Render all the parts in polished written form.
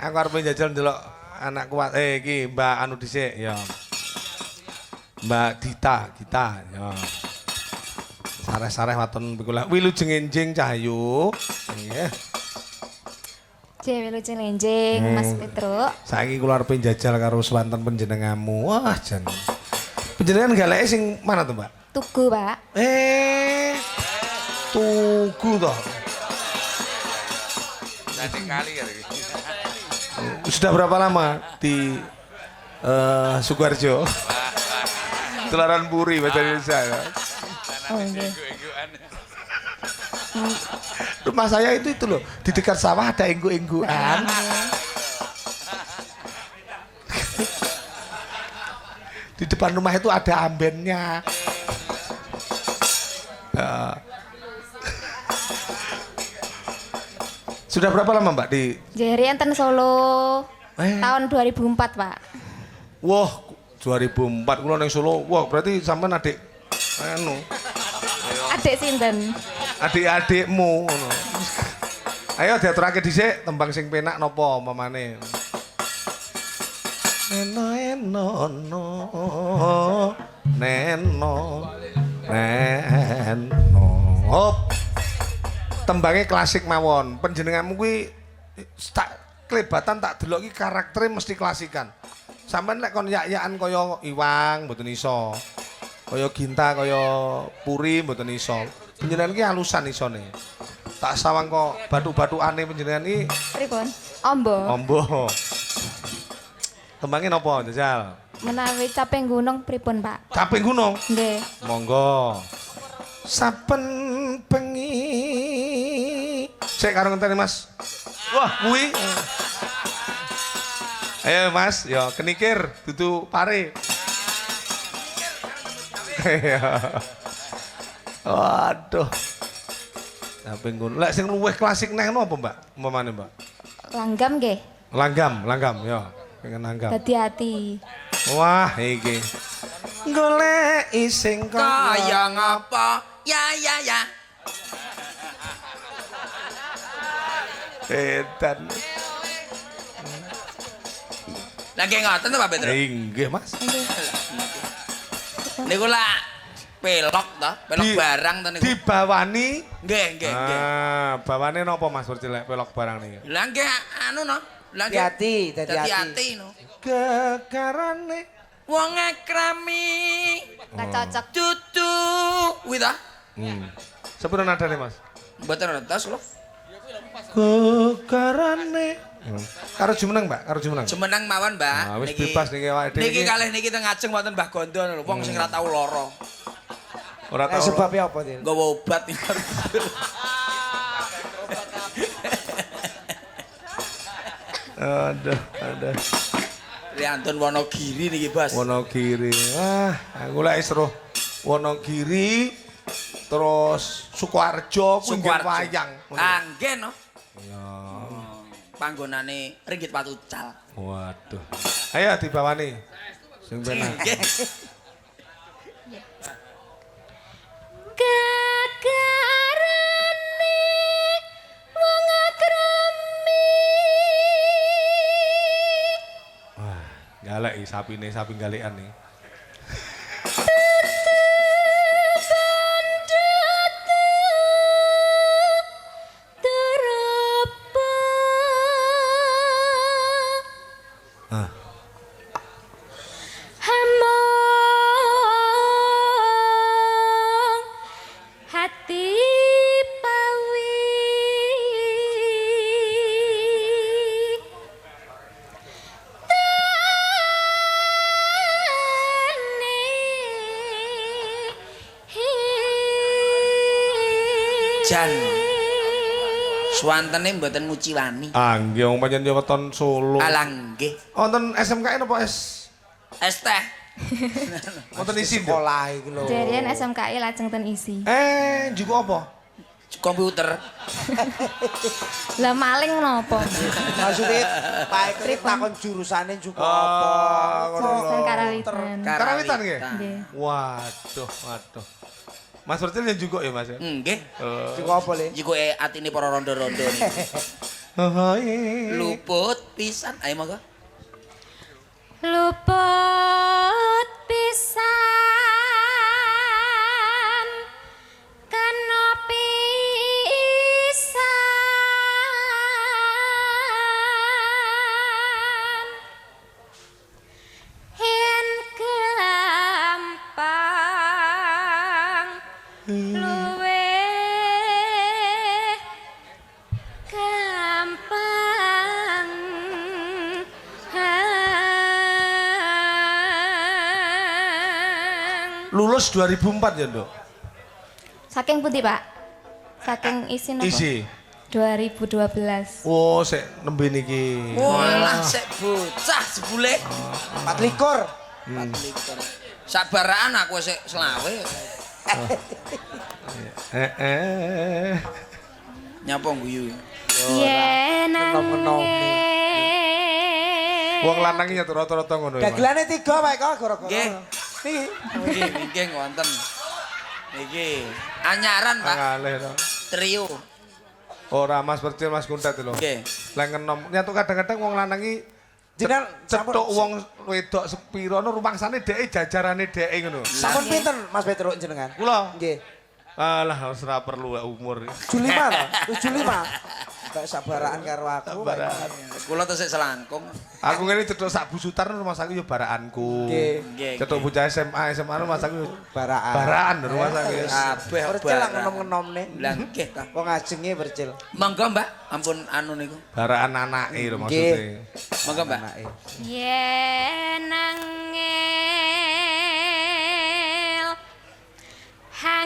aku arep njajal ndelok anak kuat iki Mbak anu dhisik ya. Mbak Gita ya. Sareh-sareh waton pikulah wilujeng enjing Cahyu. Nggih. Wilujeng enjing Mas Petruk. Saiki kula arep njajal karo swanten panjenenganmu. Wah, jan. Panjenengan galeke sing mana tuh, Mbak? Tugu, Pak. Tugu toh. Nanti kali ya. Sudah berapa lama di Sukoharjo? Tularan Puri bahasa Indonesia ya. Oh, nggih. Rumah saya itu loh, di dekat sawah ada enggu-engguan. Di depan rumah itu ada ambennya. Sudah berapa lama Mbak di? Jari enten Solo tahun 2004, Pak. Wah, 2004 kula nang Solo. Wah, berarti sampean adik anu. Adik sinten? Adik-adikmu ngono. Ayo diaturake dhisik tembang sing penak napa mamane. Neno no neno hop. Tembangnya klasik mawon. Panjenenganmu kuwi tak kelebatan tak delok iki karaktere mesti klasikan. Sampeyan lek kon yak-yakan kaya Iwang mboten iso. Kaya Ginta kaya Puri mboten iso. Panjenengan iki alusan isone. Tak sawang kok batu-batukane panjenengan iki Pripun? Ombo. ombo. Tembangnya napa, Jajal? Menawi caping gunung pripun, Pak? Caping gunung. Nggih. Monggo. Saben bengi. Cek karo ngenteni Mas. Wah, kuwi. Ayo Mas, yo kenikir dudu pare. Waduh. Caping gunung. Lek sing luwih klasik neh napa, Mbak? Umpamane, Mbak? Langgam nggih. Langgam, yo. Pengen langgam. Dadi ati. Wah, iki. Goleki sing Kaya ngapa? Ya. Edan. Lagi ngoten to Pak Petro? Inggih, Mas. Niku lah pelok to, pelok barang to niku. Dibawani. Nggih. Ah, bawane napa Mas Percilek pelok barang niki? Lah nggih anu no. Lah Hati-hati, dadi ati no. Gegarane Wong akrami Gak cocok. dudu kuwi ta? Sepuro nadane Mas? Mboten ngertos lho. Gegarane. Karo jumeneng, Mbak, karo jumeneng. Jemeneng mawon, Mbak. Nah, wis bebas niki awake dhewe. Niki kalih niki teng ngajeng wonten Mbah Gondo lho, wong sing ora tau lara. Ora tau. Sebabnya apa, Til? Nggawa obat iki. Aduh. Riantun Wonogiri niki, Bos. Wonogiri. Wah, aku lek wis roh Wonogiri terus Sukoharjo kuwi nggih wayang. Ah, nggih no. Ya. Panggonane Ringgit Patucal. Waduh. Ayo dibawani. Sing penak. Nggih. Gagarane wong akrami. Wah, galek iki sapine sapi galekan nih. Jan. Swantene mboten nguciwani. Ah, nggih wong pancen yo weton Solo. Alah nggih. Wonten SMKN apa S? Es teh. Wonten isi Sekolah iki lho. Jarian SMKI lajeng ten isi. juga apa? Komputer. Lah maling napa? Maksudnya Pak Ekri takon jurusane juga apa? Jurusan karawitan. Karawitan nggih? Nggih. Waduh. Mas Percil yang juga ya Mas ya? Nggih. Juga apa, Le? Jikoke atine para rondo-rondo niki. Luput pisan. Ayo monggo. Luput pisan kena pisan yen gampang luwe gampang Lulus 2004 ya, Nduk? Saking pundi, Pak? Saking isin apa? Isi. 2012. Oh, sik nembe niki. Walah sik bocah jebule. 24. 24. Sabaraan aku sik selawe. Nyapa guyu. Yen Enom-enom Wong lanang ya rata-rata ngono ya. Mas. Dagelane 3 wae kok gara-gara. Nggih. Niki. Nggih wonten. Niki anyaran, Pak. Ngalih to. Trio. Ora Mas Percil Mas Kuntet lho. Nggih. Lah ngenom. Nyatu kadang-kadang wong lanang iki Jenengan cetuk wong wedok sepiro no rumangsane dheke jajarane dheke ngono. Sampun pinten Mas Petruk jenengan? Kula. Nggih. Alah wis ora perlu umur. 75 to? 75. Kayak sabaraan karo aku. Kula tesih selangkung. Aku ngene cetuk sak busutar rumah saku yo barakanku. Nggih. Cetuk bocah SMA rumah saku yo Baraan. baraan rumah saku. Kabeh Percil lah ngenom-ngenomne. Lah nggih ta. Wong ajenge percil. Monggo, Mbak. Ampun anu niku. Baraan anake lho maksudnya. Monggo, Mbak. Anake. yen angel ka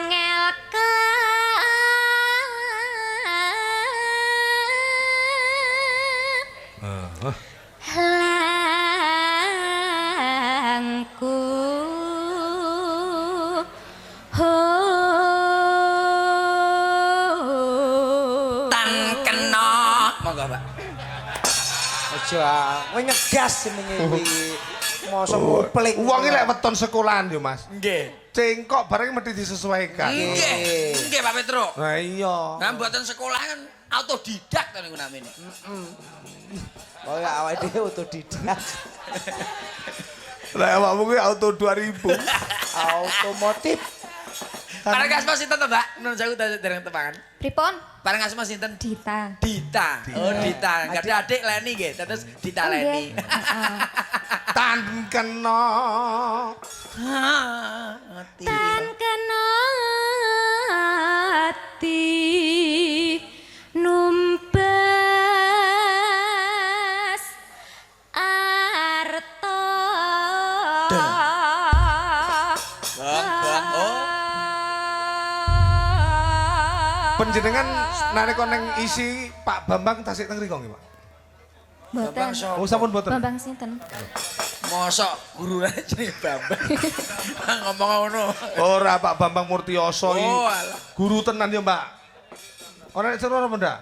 langku Tan kena. Monggo, Mbak. Aja kowe ngegas jenenge kuwi. Mosok nguplik. Wong iki lek weton sekolahan yo Mas. Nggih. Cengkok bareng mesti disesuaikan. Nggih. Nggih, Pak Petro. Nah iya. Nah, mboten sekolah kan autodidak to niku namine. Oh ya awake dhewe otodidak. Lah awakmu kuwi auto 2000. Otomotif. Pareng asma sinten to, Mbak? Nun sewu dereng tepangan. pripun? Pareng asma sinten? Dita. Dita. Oh, Dita. Enggak ada adik Leni nggih, terus Dita Leni. Tan kena. Hati. Tan kena ati numbas arta Bang. Oh. Panjenengan nalika ning isi Pak Bambang tasik teng riko nggih, Pak? Mboten. Oh sampun mboten. Bambang sinten? Mosok gurune jenenge Bambang. Ngomong ngono. Ora Pak Bambang Murtioso iki. Oh, alah. Guru tenan ya, Mbak. Ora nek ora ndak?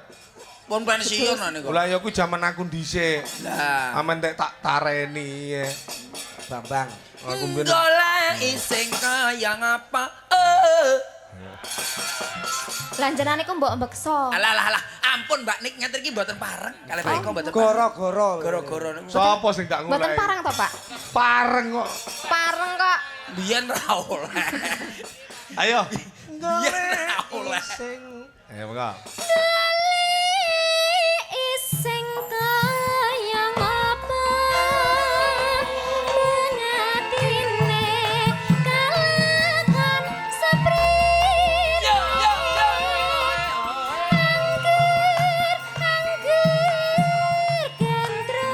Pun pensiun niku. Lah ya kuwi jaman aku dhisik. Lah. Amen tek tak tareni ya. Bambang. Aku mbiyen Golek sing kaya ngapa? Lanjenan iku mbok mbeksa. Alah, ampun Mbak Nik ngatur iki mboten pareng. Kalih Pak Iko mboten pareng. Goro-goro. Goro-goro niku. sapa sing gak Mboten ngulek? parang to, Pak? Pareng kok. Pareng kok. Biyen ra oleh. Ayo. Biyen ra oleh. Ayo monggo. Ising kaya ngapa mengatine kalakan seprit Yo. angger gendra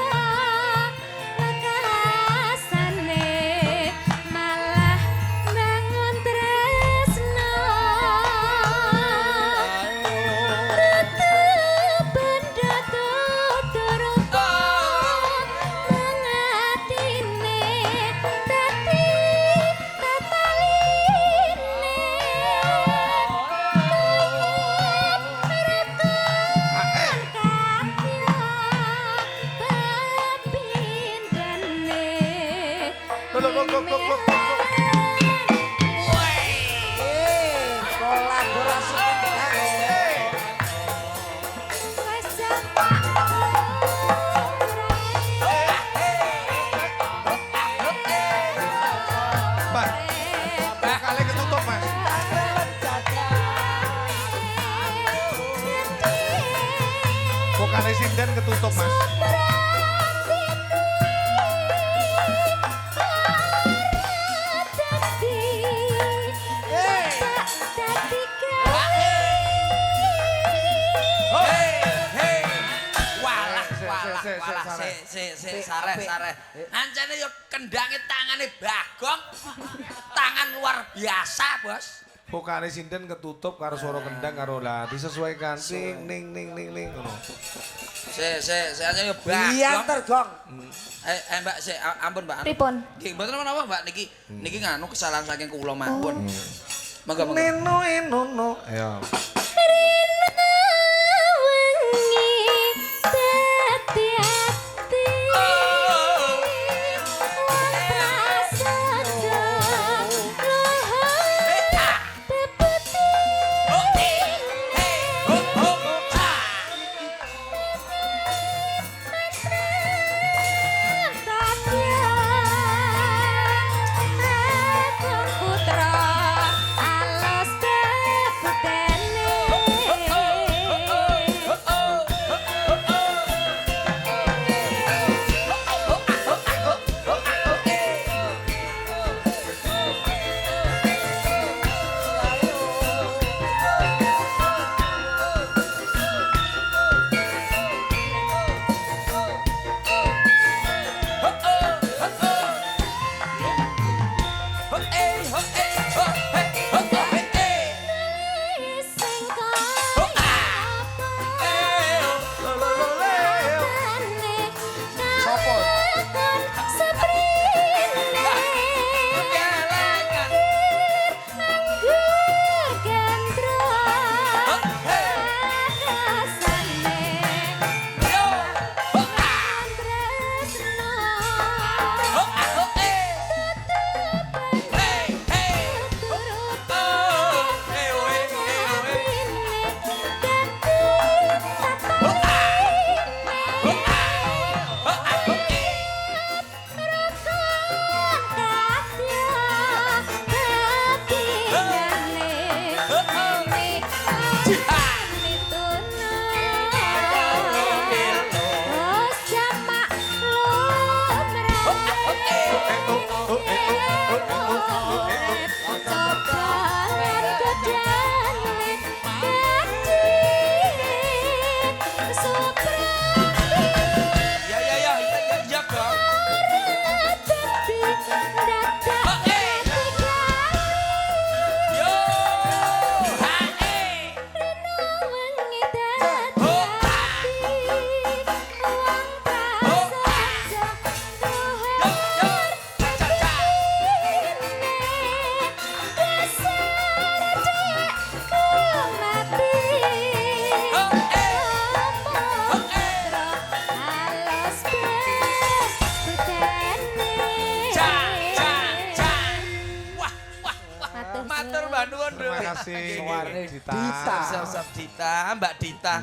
lekasane malah bangun tresno ratu benda tuturuta mengatine dadi Kolaborasi. Wes, Pak. Walah sare. Ancene yo kendange tangane Bagong. Tangan luar biasa, Bos. Vokale sinden ketutup karo suara kendang karo lah disesuaikan sing ning ngono. Ancene yo Bagong. Iya tergong. Mbak, ampun Mbak. Pripun? Nggih, mboten menapa Mbak niki nganu kesalahan saking kula mawon. Monggo. Neno enono. Ayo. Terima kasih. Suarane Dita. Dita. Siap Dita, Mbak Dita.